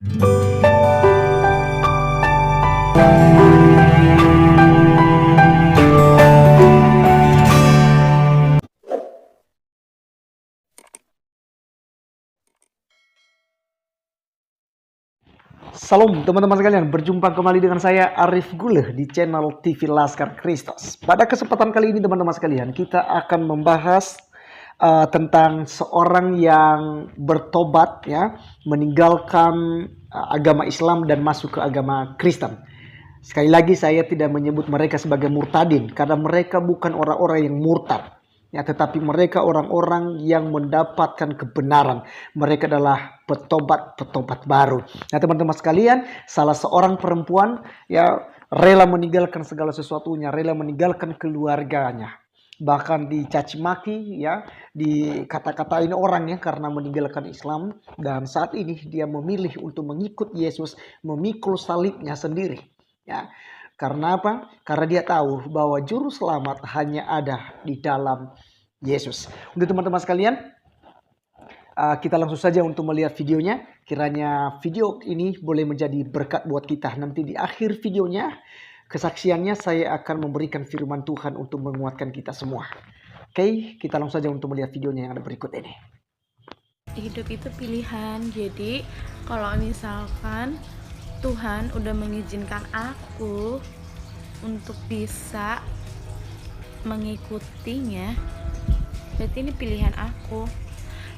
Salam teman-teman sekalian, berjumpa kembali dengan saya Arif Guleh di channel TV Laskar Kristus. Pada kesempatan kali ini teman-teman sekalian, kita akan membahas tentang seorang yang bertobat ya, meninggalkan agama Islam dan masuk ke agama Kristen. Sekali lagi saya tidak menyebut mereka sebagai murtadin karena mereka bukan orang-orang yang murtad. Ya, tetapi mereka orang-orang yang mendapatkan kebenaran. Mereka adalah petobat baru. Nah, teman-teman sekalian, salah seorang perempuan ya rela meninggalkan segala sesuatunya, rela meninggalkan keluarganya. Bahkan dicaci maki ya, dikata-katain orang ya karena meninggalkan Islam, dan saat ini dia memilih untuk mengikut Yesus, memikul salibnya sendiri. Ya. Karena apa? Karena dia tahu bahwa juru selamat hanya ada di dalam Yesus. Untuk teman-teman sekalian, kita langsung saja untuk melihat videonya. Kiranya video ini boleh menjadi berkat buat kita. Nanti di akhir videonya, kesaksiannya saya akan memberikan firman Tuhan untuk menguatkan kita semua. Oke, kita langsung saja untuk melihat videonya yang ada berikut ini. Hidup itu pilihan. Jadi kalau misalkan Tuhan udah mengizinkan aku untuk bisa mengikutinya, berarti ini pilihan aku,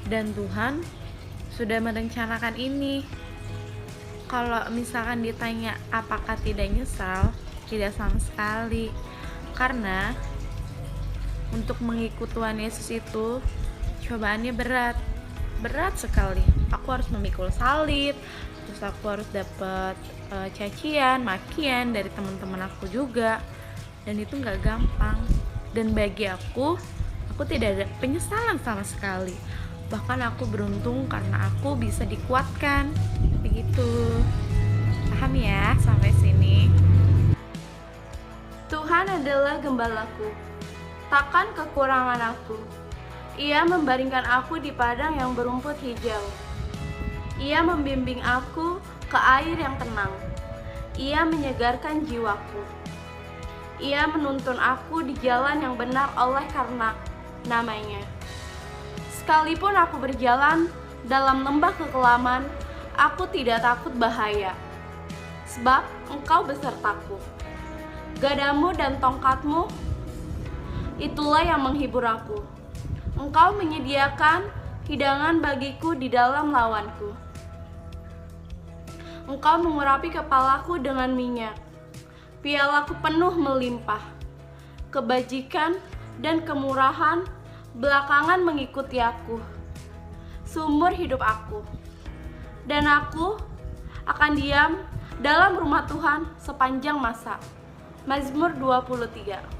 dan Tuhan sudah merencanakan ini. Kalau misalkan ditanya apakah tidak nyesal, tidak sama sekali, karena untuk mengikut Tuhan Yesus itu cobaannya berat sekali. Aku harus memikul salib, terus aku harus dapat cacian, makian dari teman-teman aku juga, dan itu nggak gampang. Dan bagi aku tidak ada penyesalan sama sekali. Bahkan aku beruntung karena aku bisa dikuatkan. Begitu. Paham ya sampai sini? Tuhan adalah gembalaku, takkan kekurangan aku. Ia membaringkan aku di padang yang berumput hijau. Ia membimbing aku ke air yang tenang. Ia menyegarkan jiwaku. Ia menuntun aku di jalan yang benar oleh karena namanya. Sekalipun aku berjalan dalam lembah kekelaman, aku tidak takut bahaya, sebab Engkau besertaku. Gadamu dan tongkatmu, itulah yang menghibur aku. Engkau menyediakan hidangan bagiku di dalam lawanku. Engkau mengurapi kepalaku dengan minyak, pialaku penuh melimpah. Kebajikan dan kemurahan belakangan mengikuti aku, sumber hidup aku. Dan aku akan diam dalam rumah Tuhan sepanjang masa. Mazmur 23.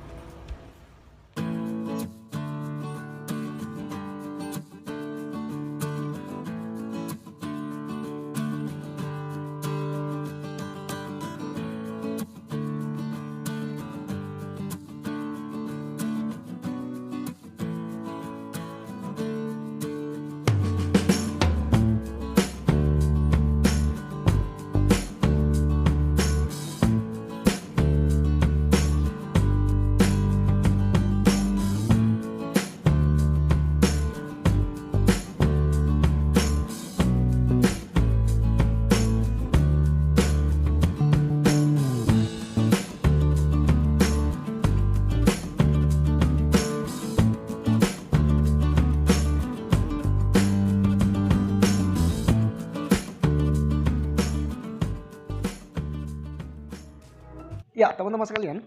Ya, teman-teman sekalian,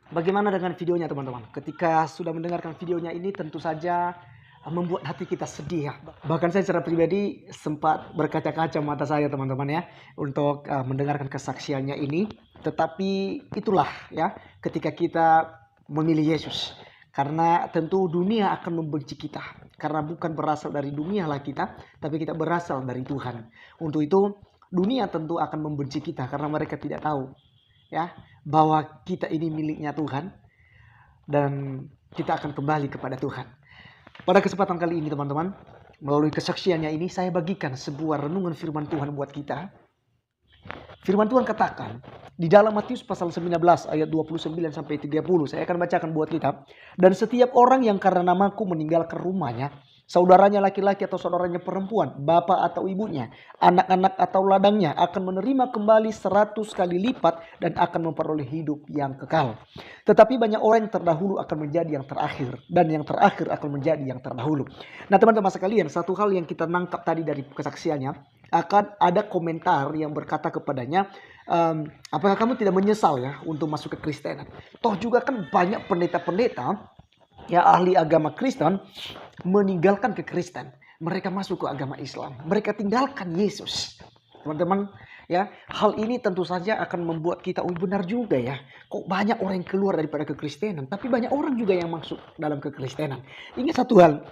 bagaimana dengan videonya teman-teman? Ketika sudah mendengarkan videonya ini tentu saja membuat hati kita sedih ya. Bahkan saya secara pribadi sempat berkaca-kaca mata saya teman-teman ya untuk mendengarkan kesaksiannya ini. Tetapi itulah ya ketika kita memilih Yesus. Karena tentu dunia akan membenci kita. Karena bukan berasal dari dunia lah kita, tapi kita berasal dari Tuhan. Untuk itu dunia tentu akan membenci kita karena mereka tidak tahu ya bahwa kita ini miliknya Tuhan dan kita akan kembali kepada Tuhan. Pada kesempatan kali ini teman-teman, melalui kesaksiannya ini saya bagikan sebuah renungan firman Tuhan buat kita Firman Tuhan katakan di dalam Matius pasal 19 ayat 29 sampai 30. Saya akan bacakan buat kita. Dan setiap orang yang karena namaku meninggalkan rumahnya, saudaranya laki-laki atau saudaranya perempuan, bapak atau ibunya, anak-anak atau ladangnya akan menerima kembali 100 kali lipat dan akan memperoleh hidup yang kekal. Tetapi banyak orang yang terdahulu akan menjadi yang terakhir, dan yang terakhir akan menjadi yang terdahulu. Nah teman-teman sekalian, satu hal yang kita nangkap tadi dari kesaksiannya, akan ada komentar yang berkata kepadanya, apakah kamu tidak menyesal ya untuk masuk ke Kristenan? Toh juga kan banyak pendeta-pendeta ya ahli agama Kristen meninggalkan ke Kristen. Mereka masuk ke agama Islam. Mereka tinggalkan Yesus. Teman-teman, ya, hal ini tentu saja akan membuat kita, oh benar juga ya. Kok banyak orang yang keluar daripada kekristenan, tapi banyak orang juga yang masuk dalam kekristenan. Ingat satu hal.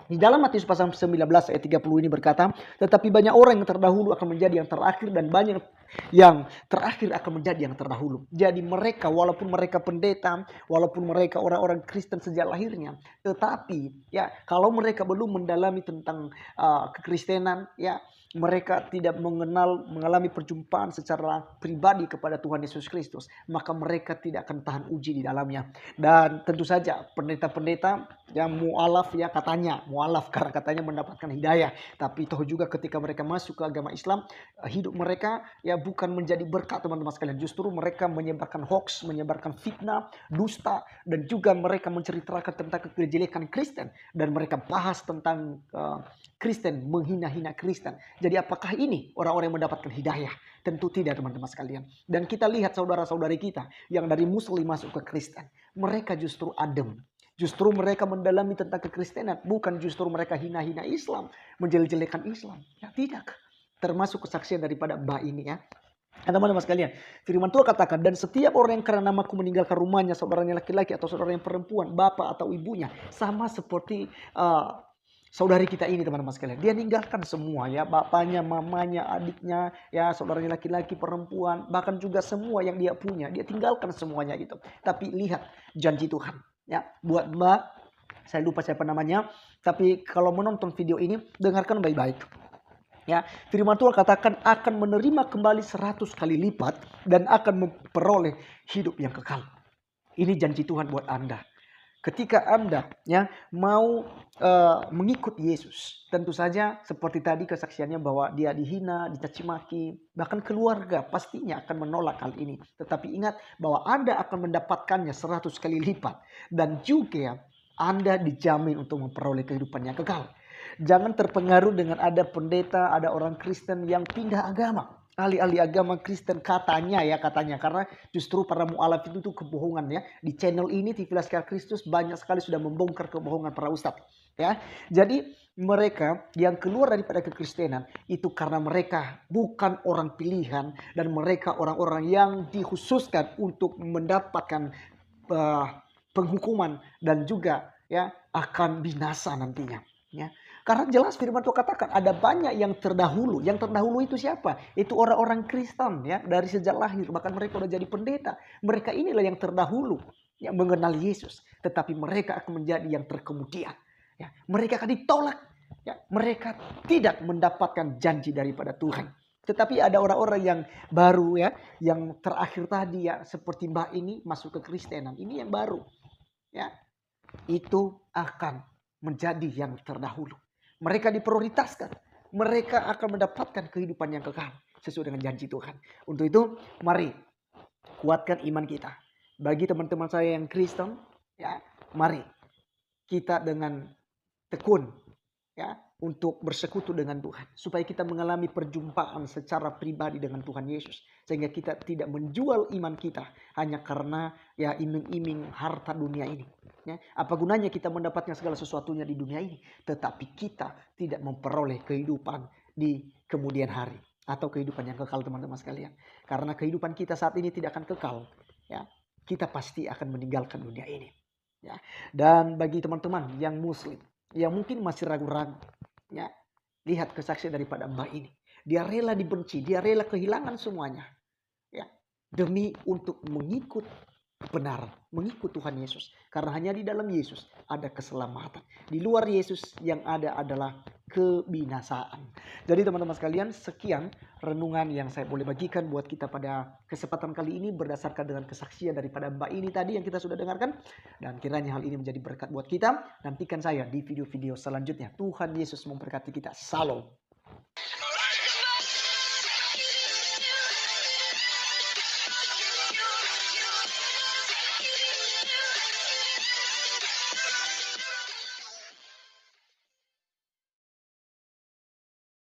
Di dalam Matius pasal 19 ayat 30 ini berkata, tetapi banyak orang yang terdahulu akan menjadi yang terakhir dan banyak yang terakhir akan menjadi yang terdahulu. Jadi mereka walaupun mereka pendeta, walaupun mereka orang-orang Kristen sejak lahirnya, tetapi ya kalau mereka belum mendalami tentang kekristenan, ya mereka tidak mengalami perjumpaan secara pribadi kepada Tuhan Yesus Kristus, maka mereka tidak akan tahan uji di dalamnya. Dan tentu saja pendeta-pendeta yang mualaf ya katanya, mualaf karena katanya mendapatkan hidayah. Tapi toh juga ketika mereka masuk ke agama Islam, hidup mereka ya bukan menjadi berkat teman-teman sekalian. Justru mereka menyebarkan hoax, menyebarkan fitnah, dusta, dan juga mereka menceritakan tentang kejelekan Kristen. Dan mereka bahas tentang Kristen, menghina-hina Kristen. Jadi apakah ini orang-orang yang mendapatkan hidayah? Tentu tidak teman-teman sekalian. Dan kita lihat saudara-saudari kita yang dari Muslim masuk ke Kristen. Mereka justru adem. Justru mereka mendalami tentang kekristenan. Bukan justru mereka hina-hina Islam. Menjelek-jelekan Islam. Ya tidak. Termasuk kesaksian daripada Mbak ini ya. Teman-teman sekalian, firman Tuhan katakan, dan setiap orang yang karena namaku meninggalkan rumahnya, saudaranya laki-laki atau saudaranya perempuan, bapak atau ibunya, sama seperti saudari kita ini teman-teman sekalian. Dia ninggalkan semua ya, bapaknya, mamanya, adiknya, ya saudaranya laki-laki, perempuan, bahkan juga semua yang dia punya, dia tinggalkan semuanya gitu. Tapi lihat janji Tuhan ya, buat Mbak, saya lupa siapa namanya, tapi kalau menonton video ini dengarkan baik-baik. Ya, firman Tuhan katakan akan menerima kembali 100 kali lipat dan akan memperoleh hidup yang kekal. Ini janji Tuhan buat Anda. Ketika Anda ya mau mengikut Yesus, tentu saja seperti tadi kesaksiannya bahwa dia dihina, dicaci maki, bahkan keluarga pastinya akan menolak hal ini. Tetapi ingat bahwa Anda akan mendapatkannya 100 kali lipat dan juga Anda dijamin untuk memperoleh kehidupan yang kekal. Jangan terpengaruh dengan ada pendeta, ada orang Kristen yang pindah agama. Ahli-ahli agama Kristen katanya karena justru para mualaf itu tuh kebohongan ya. Di channel ini TV Laskar Kristus banyak sekali sudah membongkar kebohongan para ustadz ya. Jadi mereka yang keluar daripada kekristenan itu karena mereka bukan orang pilihan dan mereka orang-orang yang dikhususkan untuk mendapatkan penghukuman dan juga ya akan binasa nantinya ya. Karena jelas firman Tuhan katakan ada banyak yang terdahulu. Yang terdahulu itu siapa? Itu orang-orang Kristen ya, dari sejak lahir. Bahkan mereka sudah jadi pendeta. Mereka inilah yang terdahulu yang mengenal Yesus. Tetapi mereka akan menjadi yang terkemudian. Ya, mereka akan ditolak. Ya, mereka tidak mendapatkan janji daripada Tuhan. Tetapi ada orang-orang yang baru ya, yang terakhir tadi ya, seperti Mbak ini masuk ke Kristenan. Ini yang baru. Ya, itu akan menjadi yang terdahulu. Mereka diprioritaskan. Mereka akan mendapatkan kehidupan yang kekal sesuai dengan janji Tuhan. Untuk itu, mari kuatkan iman kita. Bagi teman-teman saya yang Kristen, ya, mari kita dengan tekun, ya, untuk bersekutu dengan Tuhan, supaya kita mengalami perjumpaan secara pribadi dengan Tuhan Yesus, sehingga kita tidak menjual iman kita hanya karena ya iming-iming harta dunia ini. Ya, apa gunanya kita mendapatkan segala sesuatunya di dunia ini, tetapi kita tidak memperoleh kehidupan di kemudian hari atau kehidupan yang kekal teman-teman sekalian. Karena kehidupan kita saat ini tidak akan kekal, ya, kita pasti akan meninggalkan dunia ini. Ya, dan bagi teman-teman yang Muslim, yang mungkin masih ragu-ragu, ya, lihat kesaksian daripada Mbak ini. Dia rela dibenci, dia rela kehilangan semuanya, ya, demi untuk mengikut benar, mengikut Tuhan Yesus. Karena hanya di dalam Yesus ada keselamatan. Di luar Yesus yang ada adalah kebinasaan. Jadi teman-teman sekalian, sekian renungan yang saya boleh bagikan buat kita pada kesempatan kali ini berdasarkan dengan kesaksian daripada Mbak ini tadi yang kita sudah dengarkan. Dan kiranya hal ini menjadi berkat buat kita. Nantikan saya di video-video selanjutnya. Tuhan Yesus memberkati kita. Salam.